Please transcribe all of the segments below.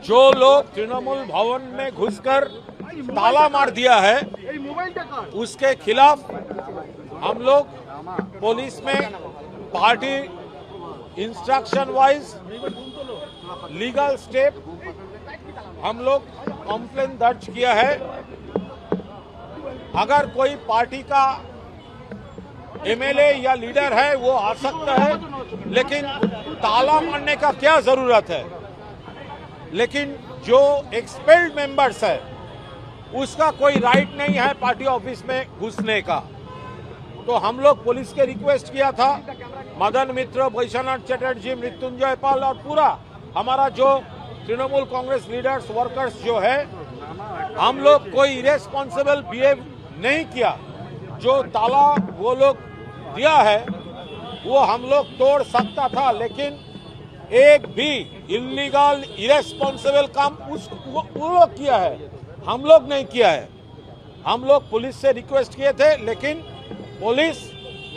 जो लोग तृणमूल भवन में घुसकर ताला मार दिया है उसके खिलाफ हम लोग पुलिस में party instruction wise legal step हम लोग कंप्लेन दर्ज किया है। अगर कोई पार्टी का एमएलए या लीडर है वो आ सकता है, लेकिन ताला मारने का क्या जरूरत है। लेकिन जो एक्सपेल्ड मेंबर्स है उसका कोई राइट नहीं है पार्टी ऑफिस में घुसने का। तो हम लोग पुलिस के रिक्वेस्ट किया था, मदन मित्र, वैश्वनाथ चटर्जी, मृत्युंजय पाल और पूरा हमारा जो तृणमूल कांग्रेस लीडर्स वर्कर्स जो है, हम लोग कोई इरेस्पॉन्सिबल बिहेव नहीं किया। जो ताला वो लोग दिया है वो हम लोग तोड़ सकता था, लेकिन एक भी इलीगल इरेस्पॉन्सिबल काम वो लोग किया है, हम लोग नहीं किया है। हम लोग पुलिस से रिक्वेस्ट किए थे, लेकिन पुलिस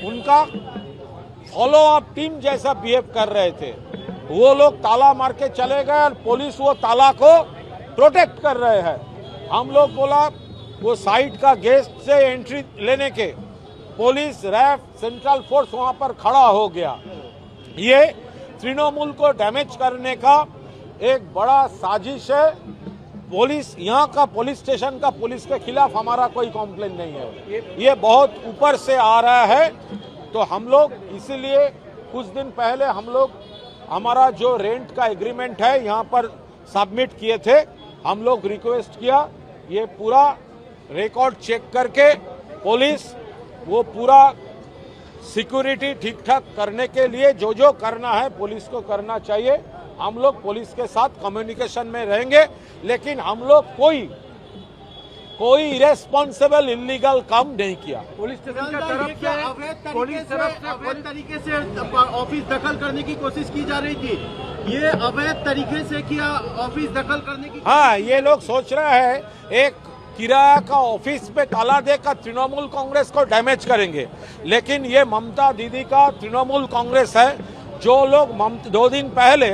उनका फॉलो अप टीम जैसा बिहेव कर रहे थे। वो लोग ताला मार के चले गए और पुलिस वो ताला को प्रोटेक्ट कर रहे हैं। हम लोग बोला वो साइट का गेस्ट से एंट्री लेने के पुलिस, रैफ, सेंट्रल फोर्स वहां पर खड़ा हो गया। ये तृणमूल को डैमेज करने का एक बड़ा साजिश है। पुलिस, यहाँ का पुलिस स्टेशन का पुलिस के खिलाफ हमारा कोई कंप्लेन नहीं है, ये बहुत ऊपर से आ रहा है। तो हम लोग इसीलिए कुछ दिन पहले हम लोग हमारा जो रेंट का एग्रीमेंट है यहाँ पर सबमिट किए थे। हम लोग रिक्वेस्ट किया ये पूरा रिकॉर्ड चेक करके पुलिस वो पूरा सिक्योरिटी ठीक ठाक करने के लिए जो जो करना है पुलिस को करना चाहिए। हम लोग पुलिस के साथ कम्युनिकेशन में रहेंगे, लेकिन हम लोग कोई इरेस्पॉन्सिबल इलीगल काम नहीं किया। पुलिस स्टेशन की तरफ से अवैध तरीके से ऑफिस दखल करने की कोशिश की जा रही थी। ये अवैध तरीके से किया ऑफिस दखल करने की। हाँ, ये लोग सोच रहे हैं एक किराया का ऑफिस पे ताला देकर तृणमूल कांग्रेस को डैमेज करेंगे, लेकिन ये ममता दीदी का तृणमूल कांग्रेस है। जो लोग 2 दिन पहले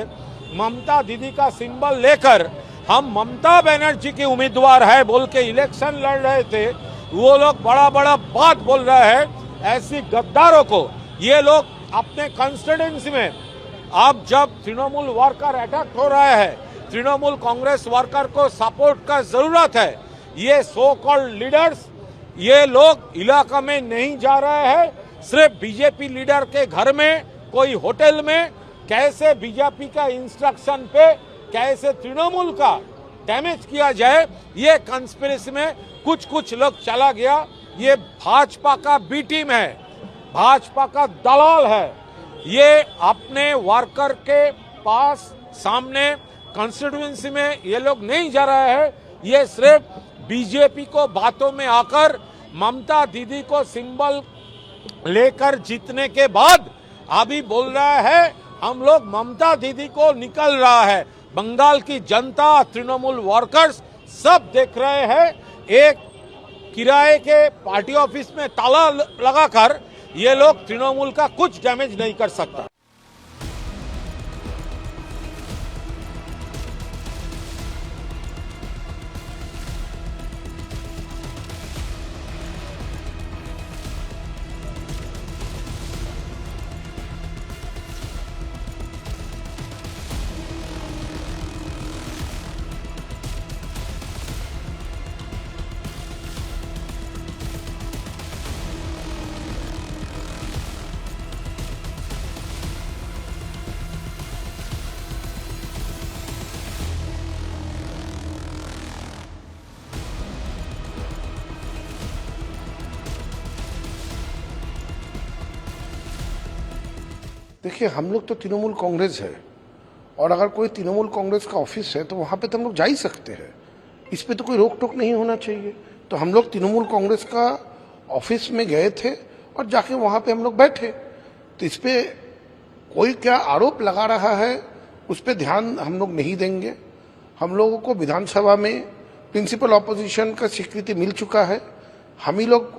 ममता दीदी का सिंबल लेकर हम ममता बनर्जी की उम्मीदवार है बोल के इलेक्शन लड़ रहे थे, वो लोग बड़ा बड़ा बात बोल रहे हैं। ऐसी गद्दारों को ये लोग अपने कंस्टिट्यूएंसी में, अब जब तृणमूल वर्कर अटैक हो रहा है, तृणमूल कांग्रेस वर्कर को सपोर्ट का जरूरत है। ये सो कॉल्ड लीडर्स, ये लोग इलाका में नहीं जा रहे हैं, सिर्फ बीजेपी लीडर के घर में, कोई होटल में कैसे बीजेपी का इंस्ट्रक्शन पे कैसे तृणमूल का डैमेज किया जाए, ये कंस्पिरेसी में कुछ लोग चला गया। ये भाजपा का बी टीम है, भाजपा का दलाल है। ये अपने वर्कर के पास सामने कंस्टिट्यूएंसी में ये लोग नहीं जा रहे हैं। ये सिर्फ बीजेपी को बातों में आकर ममता दीदी को सिंबल लेकर जीतने के बाद अभी बोल रहा है हम लोग ममता दीदी को निकल रहा है। बंगाल की जनता, तृणमूल वर्कर्स सब देख रहे हैं। एक किराए के पार्टी ऑफिस में ताला लगाकर ये लोग तृणमूल का कुछ डैमेज नहीं कर सकता। देखिए, हम लोग तो तृणमूल कांग्रेस है, और अगर कोई तृणमूल कांग्रेस का ऑफिस है तो वहाँ पे तो हम लोग जा ही सकते हैं। इस पे तो कोई रोक टोक नहीं होना चाहिए। तो हम लोग तृणमूल कांग्रेस का ऑफिस में गए थे और जाके वहाँ पे हम लोग बैठे। तो इस पे कोई क्या आरोप लगा रहा है उस पे ध्यान हम लोग नहीं देंगे। हम लोगों को विधानसभा में प्रिंसिपल ऑपोजिशन का स्वीकृति मिल चुका है। हम ही लोग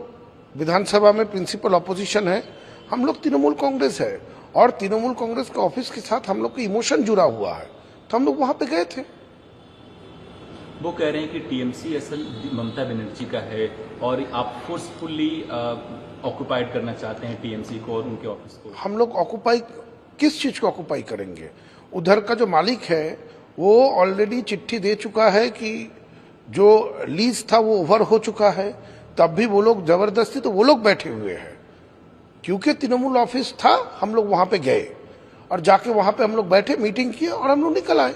विधानसभा में प्रिंसिपल ऑपोजिशन है। हम लोग तृणमूल कांग्रेस है, और तृणमूल कांग्रेस के ऑफिस के साथ हम लोग का इमोशन जुड़ा हुआ है, तो हम लोग वहां पे गए थे। वो कह रहे हैं कि टीएमसी असल ममता बनर्जी का है और आप फोर्सफुली ऑक्युपाइड करना चाहते हैं टीएमसी को और उनके ऑफिस को। हम लोग ऑक्युपाई किस चीज को ऑक्युपाई करेंगे? उधर का जो मालिक है वो ऑलरेडी चिट्ठी दे चुका है कि जो लीज था वो ओवर हो चुका है, तब भी वो लोग जबरदस्ती, तो वो लोग बैठे हुए हैं। क्योंकि तृणमूल ऑफिस था, हम लोग वहां पे गए और जाके वहां पे हम लोग बैठे, मीटिंग किए और हम लोग निकल आए।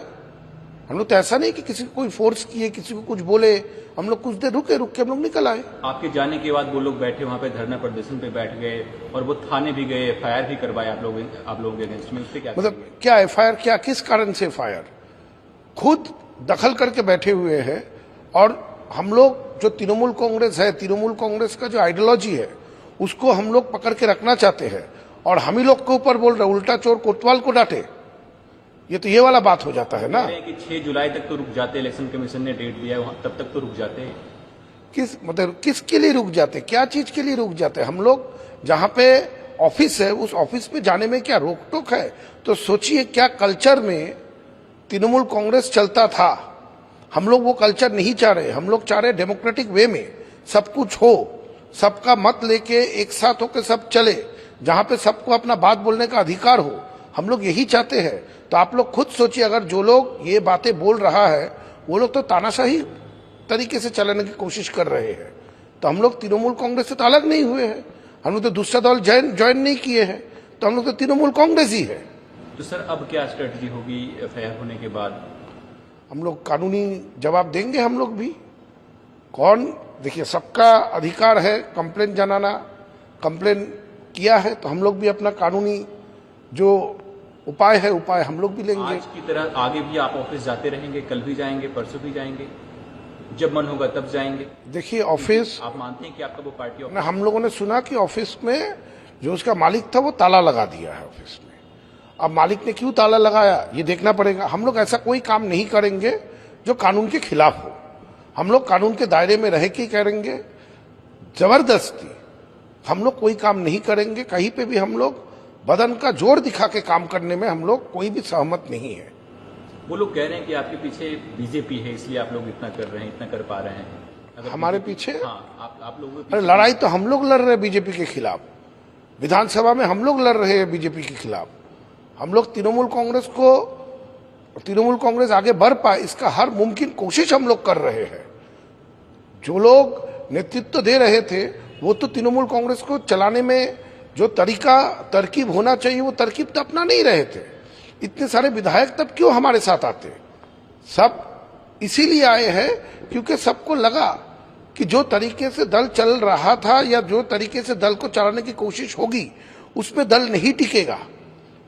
हम लोग तो ऐसा नहीं कि किसी को कोई फोर्स किए, किसी को कुछ बोले, हम लोग कुछ देर रुके हम लोग निकल आए। आपके जाने के बाद वो लोग बैठे वहां पे धरना प्रदर्शन पे बैठ गए और वो थाने भी गए, एफआईआर भी करवाए आप लोगों के अगेंस्ट में, उससे क्या मतलब क्या एफआईआर? क्या किस कारण से एफआईआर? खुद दखल करके बैठे हुए हैं। और हम लोग जो तृणमूल कांग्रेस है, तृणमूल कांग्रेस का जो आइडियोलॉजी है उसको हम लोग पकड़ के रखना चाहते हैं और हम ही लोग के ऊपर बोल रहे उल्टा चोर कोतवाल को डांटे। ये वाला बात हो जाता है ना कि 6 जुलाई तक तो रुक जाते, इलेक्शन कमीशन ने डेट दिया है, तब तक तो रुक जाते हैं। मतलब किसके लिए रुक जाते? क्या चीज के लिए रुक जाते? हम लोग जहां पे ऑफिस है उस ऑफिस पे जाने में क्या रोक टोक है? तो सोचिए क्या कल्चर में तृणमूल कांग्रेस चलता था। हम लोग वो कल्चर नहीं चाह रहे। हम लोग चाह रहे डेमोक्रेटिक वे में सब कुछ हो, सबका मत लेके एक साथ होकर सब चले, जहां पे सबको अपना बात बोलने का अधिकार हो। हम लोग यही चाहते हैं। तो आप लोग खुद सोचिए, अगर जो लोग ये बातें बोल रहा है वो लोग तो तानाशाही तरीके से चलाने की कोशिश कर रहे हैं। तो हम लोग तृणमूल कांग्रेस से तो अलग नहीं हुए हैं। हम लोग तो दूसरा दल ज्वाइन नहीं किए हैं। तो हम लोग तो तृणमूल कांग्रेस ही है। तो सर अब क्या स्ट्रेटजी होगी एफआईआर होने के बाद? हम लोग कानूनी जवाब देंगे। हम लोग भी कौन, देखिए सबका अधिकार है कंप्लेन जनाना। कंप्लेन किया है तो हम लोग भी अपना कानूनी जो उपाय है उपाय हम लोग भी लेंगे। आज की तरह आगे भी आप ऑफिस जाते रहेंगे? कल भी जाएंगे, परसों भी जाएंगे, जब मन होगा तब जाएंगे? देखिए ऑफिस, आप मानते हैं कि आपका वो पार्टी ऑफिस? हम लोगों ने सुना कि ऑफिस में जो उसका मालिक था वो ताला लगा दिया है ऑफिस में। अब मालिक ने क्यों ताला लगाया ये देखना पड़ेगा। हम लोग ऐसा कोई काम नहीं करेंगे जो कानून के खिलाफ हो। हम लोग कानून के दायरे में रह के करेंगे। जबरदस्ती हम लोग कोई काम नहीं करेंगे। कहीं पे भी हम लोग बदन का जोर दिखा के काम करने में हम लोग कोई भी सहमत नहीं है। वो लोग कह रहे हैं कि आपके पीछे बीजेपी है, इसलिए आप लोग इतना कर रहे हैं, इतना कर पा रहे हैं। अगर हमारे पीछे? हाँ, आप लोग। अरे लड़ाई तो हम लोग लड़ रहे हैं बीजेपी के खिलाफ। विधानसभा में हम लोग लड़ रहे हैं बीजेपी के खिलाफ। हम लोग तृणमूल कांग्रेस आगे बढ़ पाए इसका हर मुमकिन कोशिश हम लोग कर रहे हैं। जो लोग नेतृत्व दे रहे थे वो तो तृणमूल कांग्रेस को चलाने में जो तरकीब होना चाहिए वो तरकीब तो अपना नहीं रहे थे। इतने सारे विधायक तब क्यों हमारे साथ आते? सब इसीलिए आए हैं क्योंकि सबको लगा कि जो तरीके से दल चल रहा था या जो तरीके से दल को चलाने की कोशिश होगी उसमें दल नहीं टिकेगा।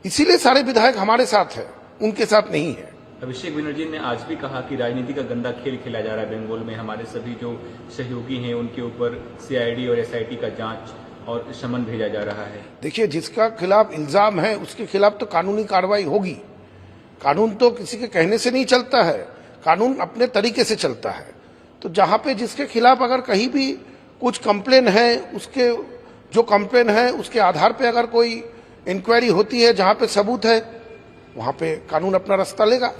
इसीलिए सारे विधायक हमारे साथ है, उनके साथ नहीं है। अभिषेक बनर्जी ने आज भी कहा कि राजनीति का गंदा खेल खेला जा रहा है बंगाल में। हमारे सभी जो सहयोगी हैं उनके ऊपर सीआईडी और एसआईटी का जांच और समन भेजा जा रहा है। देखिए जिसका खिलाफ इल्जाम है उसके खिलाफ तो कानूनी कार्रवाई होगी। कानून तो किसी के कहने से नहीं चलता है, कानून अपने तरीके से चलता है। तो जहां पे जिसके खिलाफ अगर कहीं भी कुछ कंप्लेन है, उसके जो कंप्लेन है उसके आधार पे अगर कोई इंक्वायरी होती है, जहां पे सबूत है वहां पे कानून अपना रास्ता लेगा।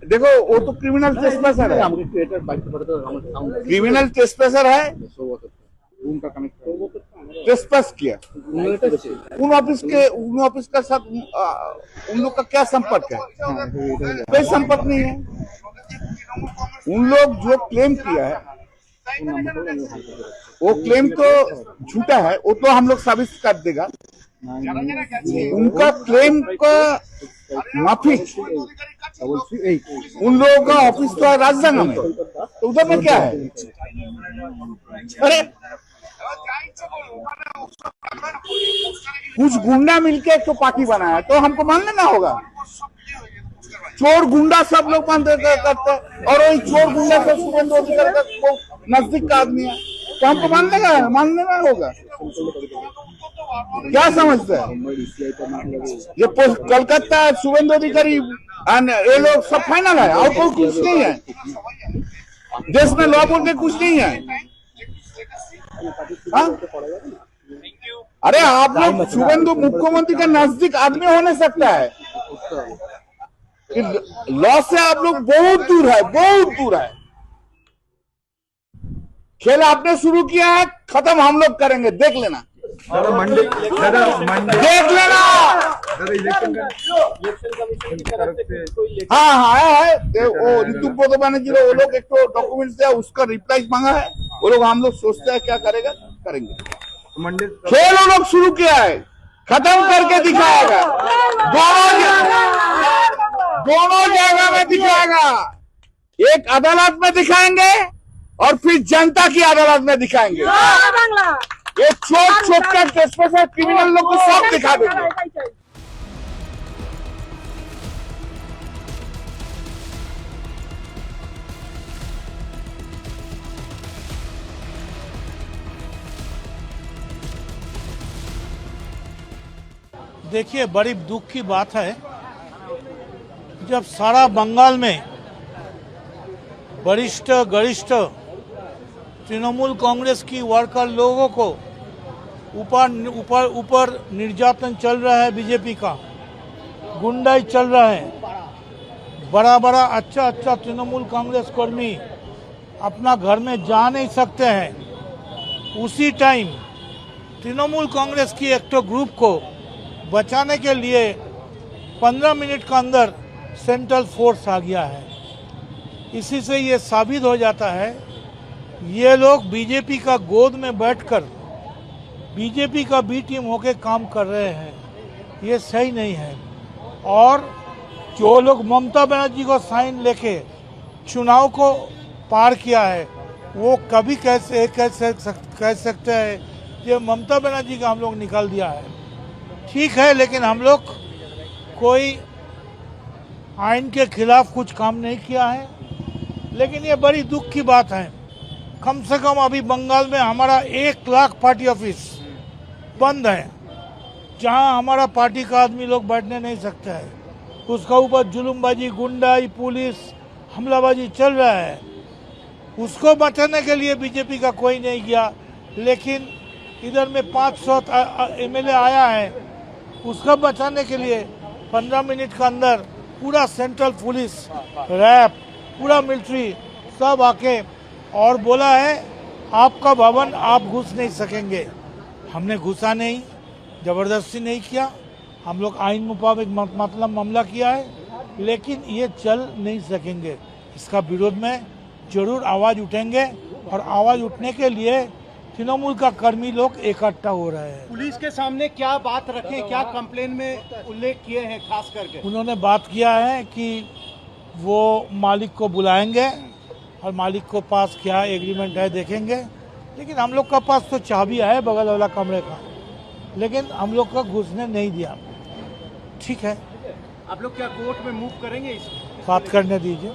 देखो वो तो क्रिमिनल ट्रेसपेसर है, क्रिमिनल ट्रेसपेसर है, ट्रेसपेस किया। उन ऑफिस का साथ उन लोग का क्या संपर्क है? कोई संपर्क नहीं है। उन लोग जो क्लेम किया है वो क्लेम तो झूठा है, वो तो हम लोग साबित कर देगा। उनका क्लेम का माफी, उन लोगों का ऑफिस तो है राजधानी में, तो उधर में क्या है? अरे कुछ गुंडा मिलके एक तो पार्टी बनाया तो हमको मान लेना होगा। चोर गुंडा सब लोग करते हैं, और वही चोर गुंडा से शुभेंदु अधिकारी का वो नजदीक का आदमी है, तो हमको मानने का होगा। क्या समझते हैं ये कलकत्ता शुभेंदु अधिकारी ये लोग सब फाइनल है, और कोई कुछ नहीं है देश में, लॉ बोल के कुछ नहीं है। हाँ? अरे आप लोग शुभेंदु मुख्यमंत्री का नजदीक आदमी हो नहीं सकता है, लॉ से आप लोग बहुत दूर है, बहुत दूर है। खेल आपने शुरू किया है, खत्म हम लोग करेंगे, देख लेना, देख लेना। हाँ आया है वो ऋतु ब्रत बनर्जी, वो लोग एक तो डॉक्यूमेंट दिया, उसका रिप्लाई मांगा है, वो लोग हम लोग सोचते हैं क्या करेगा, करेंगे। खेल वो लोग शुरू किया है, खत्म करके दिखाएगा, दोनों जगह में दिखाएगा, एक अदालत में दिखाएंगे और फिर जनता की अदालत में दिखाएंगे। ये छोट का क्रिमिनल लोग को सब दिखा देंगे। देखिए, बड़ी दुख की बात है जब सारा बंगाल में वरिष्ठ गरिष्ठ तृणमूल कांग्रेस की वर्कर लोगों को ऊपर निर्यातन चल रहा है, बीजेपी का गुंडाई चल रहा है। बड़ा अच्छा तृणमूल कांग्रेस कर्मी अपना घर में जा नहीं सकते हैं। उसी टाइम तृणमूल कांग्रेस की एक तो ग्रुप को बचाने के लिए 15 मिनट के अंदर सेंट्रल फोर्स आ गया है। इसी से ये साबित हो जाता है ये लोग बीजेपी का गोद में बैठकर बीजेपी का बी टीम होके काम कर रहे हैं, ये सही नहीं है। और जो लोग ममता बनर्जी को साइन लेके चुनाव को पार किया है, वो कभी कह सकते हैं कि ममता बनर्जी का हम लोग निकाल दिया है। ठीक है, लेकिन हम लोग कोई आइन के खिलाफ कुछ काम नहीं किया है। लेकिन ये बड़ी दुख की बात है, कम से कम अभी बंगाल में हमारा 1 लाख पार्टी ऑफिस बंद है, जहां हमारा पार्टी का आदमी लोग बैठने नहीं सकते है। उसका ऊपर जुलूमबाजी, गुंडाई, पुलिस हमलाबाजी चल रहा है। उसको बचाने के लिए बीजेपी का कोई नहीं गया, लेकिन इधर में 500 एमएलए आया है, उसको बचाने के लिए 15 मिनट के अंदर पूरा सेंट्रल पुलिस, रैप, पूरा मिलिट्री सब आके और बोला है आपका भवन आप घुस नहीं सकेंगे। हमने घुसा नहीं, जबरदस्ती नहीं किया, हम लोग आइन मुताबिक मतलब मामला किया है, लेकिन ये चल नहीं सकेंगे। इसका विरोध में जरूर आवाज उठेंगे और आवाज उठने के लिए तृणमूल का कर्मी लोग इकट्ठा हो रहे हैं। पुलिस के सामने क्या बात रखें, क्या कंप्लेन में उल्लेख किए हैं? खास करके उन्होंने बात किया है कि वो मालिक को बुलाएंगे और मालिक को पास क्या एग्रीमेंट है देखेंगे। लेकिन हम लोग का पास तो चाबी है बगल वाला कमरे का, लेकिन हम लोग को घुसने नहीं दिया। ठीक है, आप लोग क्या कोर्ट में मूव करेंगे? इस बात करने दीजिए।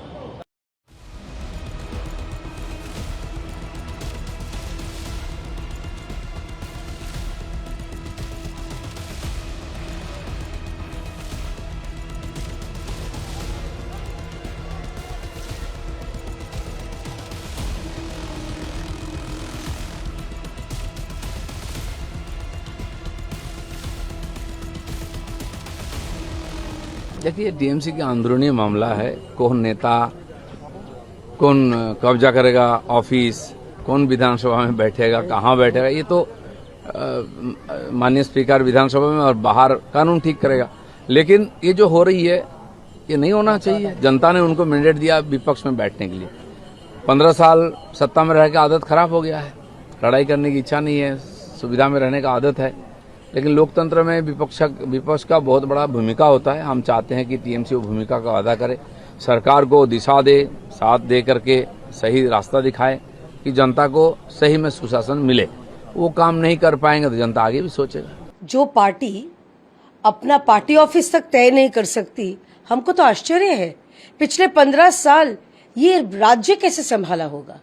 देखिए, टीएमसी का अंदरूनी मामला है। कौन नेता कौन कब्जा करेगा ऑफिस, कौन विधानसभा में बैठेगा, कहाँ बैठेगा, ये तो माननीय स्पीकर विधानसभा में और बाहर कानून ठीक करेगा। लेकिन ये जो हो रही है ये नहीं होना चाहिए। जनता ने उनको मैंडेट दिया विपक्ष में बैठने के लिए। 15 साल सत्ता में रह के आदत खराब हो गया है, लड़ाई करने की इच्छा नहीं है, सुविधा में रहने का आदत है। लेकिन लोकतंत्र में विपक्ष का बहुत बड़ा भूमिका होता है। हम चाहते हैं कि टीएमसी वो भूमिका का अदा करे, सरकार को दिशा दे, साथ दे करके सही रास्ता दिखाए कि जनता को सही में सुशासन मिले। वो काम नहीं कर पाएंगे तो जनता आगे भी सोचेगा। जो पार्टी अपना पार्टी ऑफिस तक तय नहीं कर सकती, हमको तो आश्चर्य है। पिछले 15 साल ये राज्य कैसे संभाला होगा?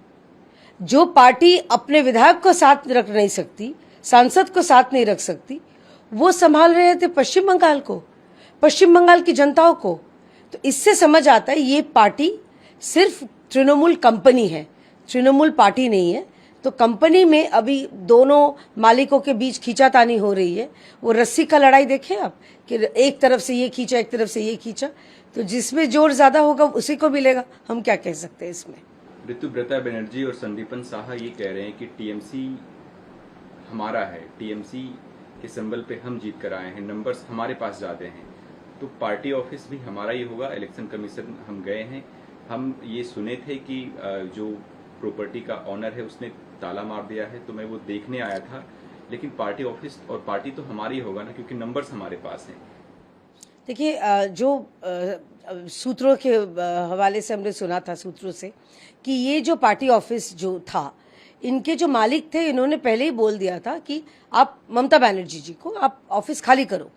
जो पार्टी अपने विधायक को साथ रख नहीं सकती, सांसद को साथ नहीं रख सकती, वो संभाल रहे थे पश्चिम बंगाल को, पश्चिम बंगाल की जनताओं को। तो इससे समझ आता है ये पार्टी सिर्फ तृणमूल कंपनी है, तृणमूल पार्टी नहीं है। तो कंपनी में अभी दोनों मालिकों के बीच खींचातानी हो रही है। वो रस्सी का लड़ाई देखें आप कि एक तरफ से ये खींचा, एक तरफ से ये खींचा, तो जिसमें जोर ज्यादा होगा उसी को मिलेगा। हम क्या कह सकते हैं इसमें? ऋतुव्रता बनर्जी और संदीपन साहा ये कह रहे हैं कि टीएमसी हमारा है, टीएमसी के सिंबल पे हम जीत कर आए हैं, नंबर्स हमारे पास जाते हैं, तो पार्टी ऑफिस भी हमारा ही होगा। इलेक्शन कमीशन हम गए हैं, हम ये सुने थे कि जो प्रॉपर्टी का ऑनर है उसने ताला मार दिया है, तो मैं वो देखने आया था, लेकिन पार्टी ऑफिस और पार्टी तो हमारी होगा ना, क्योंकि नंबर्स हमारे पास हैं। देखिए, जो सूत्रों के हवाले से हमने सुना था सूत्रों से कि ये जो पार्टी ऑफिस जो था, इनके जो मालिक थे, इन्होंने पहले ही बोल दिया था कि आप ममता बनर्जी जी को आप ऑफिस खाली करो।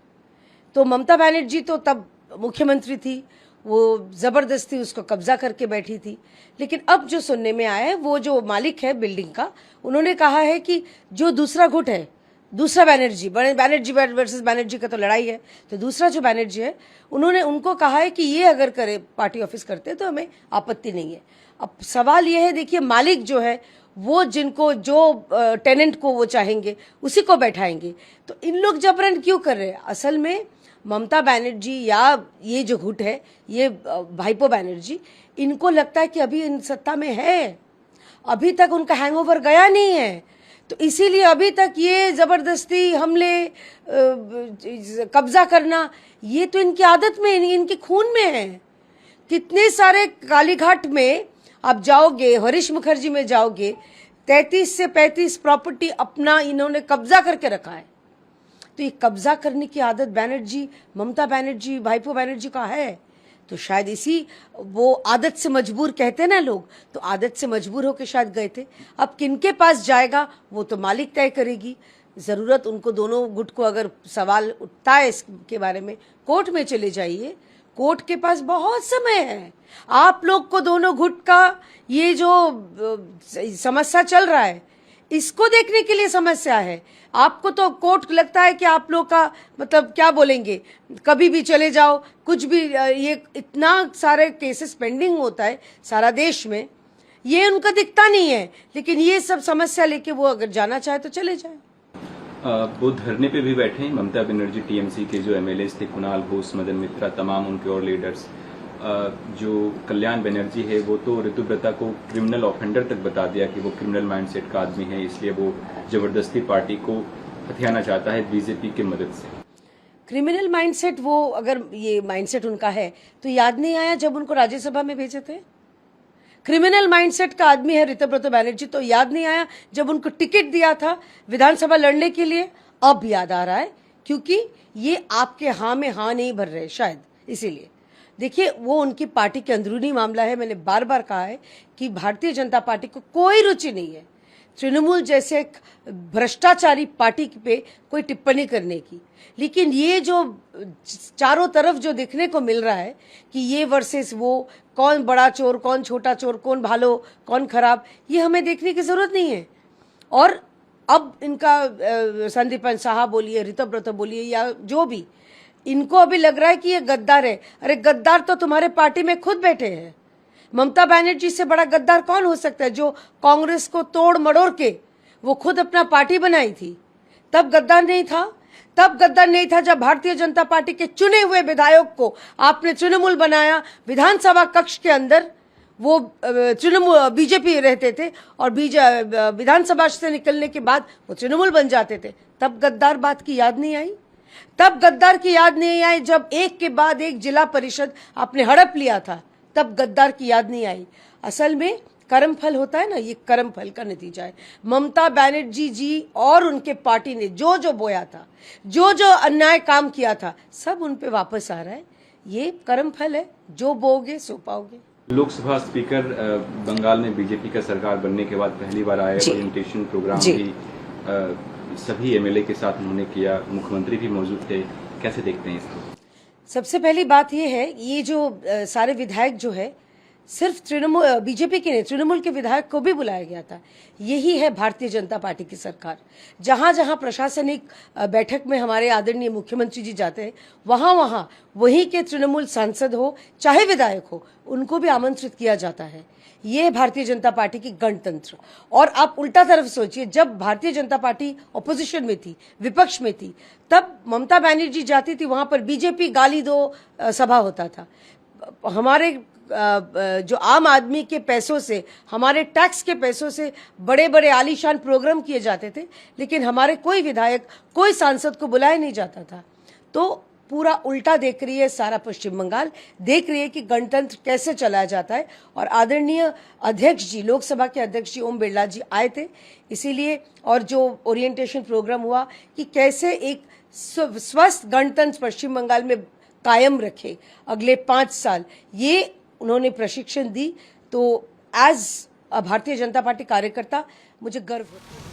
तो ममता बनर्जी तो तब मुख्यमंत्री थी, वो जबरदस्ती उसको कब्जा करके बैठी थी। लेकिन अब जो सुनने में आया है, वो जो मालिक है बिल्डिंग का, उन्होंने कहा है कि जो दूसरा गुट है, दूसरा बनर्जी वर्सेस बनर्जी का तो लड़ाई है, तो दूसरा जो बनर्जी है, उन्होंने उनको कहा है कि ये अगर करे पार्टी ऑफिस करते तो हमें आपत्ति नहीं है। अब सवाल ये है, देखिए मालिक जो है वो जिनको जो टेनेंट को वो चाहेंगे उसी को बैठाएंगे, तो इन लोग जबरन क्यों कर रहे हैं? असल में ममता बनर्जी या ये जो गुट है, ये भाईपो बनर्जी, इनको लगता है कि अभी इन सत्ता में है, अभी तक उनका हैंगओवर गया नहीं है, तो इसीलिए अभी तक ये जबरदस्ती हमले, कब्जा करना, ये तो इनकी आदत में, इनके खून में है। कितने सारे कालीघाट में आप जाओगे, हरीश मुखर्जी में जाओगे, 33 से 35 प्रॉपर्टी अपना इन्होंने कब्जा करके रखा है। तो ये कब्जा करने की आदत बनर्जी, ममता बनर्जी, भाईपो बनर्जी का है। तो शायद इसी वो आदत से मजबूर कहते ना लोग, तो आदत से मजबूर होकर शायद गए थे। अब किनके पास जाएगा वो तो मालिक तय करेगी। जरूरत उनको दोनों गुट को अगर सवाल उठता है इसके बारे में, कोर्ट में चले जाइए, कोर्ट के पास बहुत समय है। आप लोग को दोनों गुट का ये जो समस्या चल रहा है, इसको देखने के लिए समस्या है। आपको तो कोर्ट लगता है कि आप लोग का मतलब क्या बोलेंगे, कभी भी चले जाओ, कुछ भी, ये इतना सारे केसेस पेंडिंग होता है सारा देश में, ये उनका दिखता नहीं है। लेकिन ये सब समस्या लेके वो अगर जाना चाहे तो चले जाए। वो धरने पे भी बैठे हैं ममता बनर्जी, टीएमसी के जो एमएलएस थे, कुणाल घोष, मदन मित्रा, तमाम उनके और लीडर्स। जो कल्याण बनर्जी है वो तो ऋतुव्रता को क्रिमिनल ऑफेंडर तक बता दिया कि वो क्रिमिनल माइंडसेट का आदमी है, इसलिए वो जबरदस्ती पार्टी को हथियाना चाहता है बीजेपी की मदद से। क्रिमिनल माइंडसेट, वो अगर ये माइंडसेट उनका है तो याद नहीं आया जब उनको राज्यसभा में भेजे थे? क्रिमिनल माइंडसेट का आदमी है ऋतुव्रता बनर्जी, तो याद नहीं आया जब उनको टिकट दिया था विधानसभा लड़ने के लिए? अब याद आ रहा है, क्योंकि ये आपके हाँ में हाँ नहीं भर रहे शायद, इसीलिए। देखिए, वो उनकी पार्टी के अंदरूनी मामला है। मैंने बार बार कहा है कि भारतीय जनता पार्टी को कोई रुचि नहीं है तृणमूल जैसे एक भ्रष्टाचारी पार्टी पे कोई टिप्पणी करने की। लेकिन ये जो चारों तरफ जो देखने को मिल रहा है कि ये वर्सेस वो, कौन बड़ा चोर, कौन छोटा चोर, कौन भालो, कौन खराब, ये हमें देखने की जरूरत नहीं है। और अब इनका संदीपन साहा बोलिए, ऋतुव्रता बोलिए, या जो भी, इनको अभी लग रहा है कि ये गद्दार है। अरे गद्दार तो तुम्हारे पार्टी में खुद बैठे हैं। ममता बनर्जी से बड़ा गद्दार कौन हो सकता है, जो कांग्रेस को तोड़ मड़ोड़ के वो खुद अपना पार्टी बनाई थी? तब गद्दार नहीं था? तब गद्दार नहीं था जब भारतीय जनता पार्टी के चुने हुए विधायक को आपने तृणमूल बनाया। विधानसभा कक्ष के अंदर वो तृणमूल बीजेपी रहते थे और विधानसभा से निकलने के बाद वो तृणमूल बन जाते थे। तब गद्दार बात की याद नहीं आई? तब गद्दार की याद नहीं आई जब एक के बाद एक जिला परिषद आपने हड़प लिया था, तब गद्दार की याद नहीं आई। असल में कर्म फल होता है ना, ये कर्म फल का नतीजा है। ममता बनर्जी जी और उनके पार्टी ने जो जो बोया था, जो जो अन्याय काम किया था, सब उन पे वापस आ रहा है। ये कर्म फल है, जो बोगे सो पाओगे। लोकसभा स्पीकर बंगाल में बीजेपी का सरकार बनने के बाद पहली बार आए, ओरिएंटेशन प्रोग्राम भी सभी एमएलए के साथ उन्होंने किया, मुख्यमंत्री भी मौजूद थे। कैसे देखते हैं इसको? सबसे पहली बात ये है, ये जो सारे विधायक जो है सिर्फ तृणमूल बीजेपी के नहीं, तृणमूल के विधायक को भी बुलाया गया था। यही है भारतीय जनता पार्टी की सरकार। जहां जहां प्रशासनिक बैठक में हमारे आदरणीय मुख्यमंत्री जी जाते हैं, वहां वहां वहीं के तृणमूल सांसद हो चाहे विधायक हो, उनको भी आमंत्रित किया जाता है। ये भारतीय जनता पार्टी की गणतंत्र। और आप उल्टा तरफ सोचिए, जब भारतीय जनता पार्टी ऑपोजिशन में थी, विपक्ष में थी, तब ममता बनर्जी जाती थी, वहां पर बीजेपी गाली दो सभा होता था। हमारे जो आम आदमी के पैसों से, हमारे टैक्स के पैसों से बड़े बड़े आलीशान प्रोग्राम किए जाते थे, लेकिन हमारे कोई विधायक, कोई सांसद को बुलाया नहीं जाता था। तो पूरा उल्टा देख रही है सारा पश्चिम बंगाल, देख रही है कि गणतंत्र कैसे चलाया जाता है। और आदरणीय अध्यक्ष जी, लोकसभा के अध्यक्ष जी ओम बिरला जी आए थे, इसीलिए, और जो ओरिएंटेशन प्रोग्राम हुआ कि कैसे एक स्वस्थ गणतंत्र पश्चिम बंगाल में कायम रखे अगले 5 साल, ये उन्होंने प्रशिक्षण दी। तो एज भारतीय जनता पार्टी कार्यकर्ता मुझे गर्व होता है।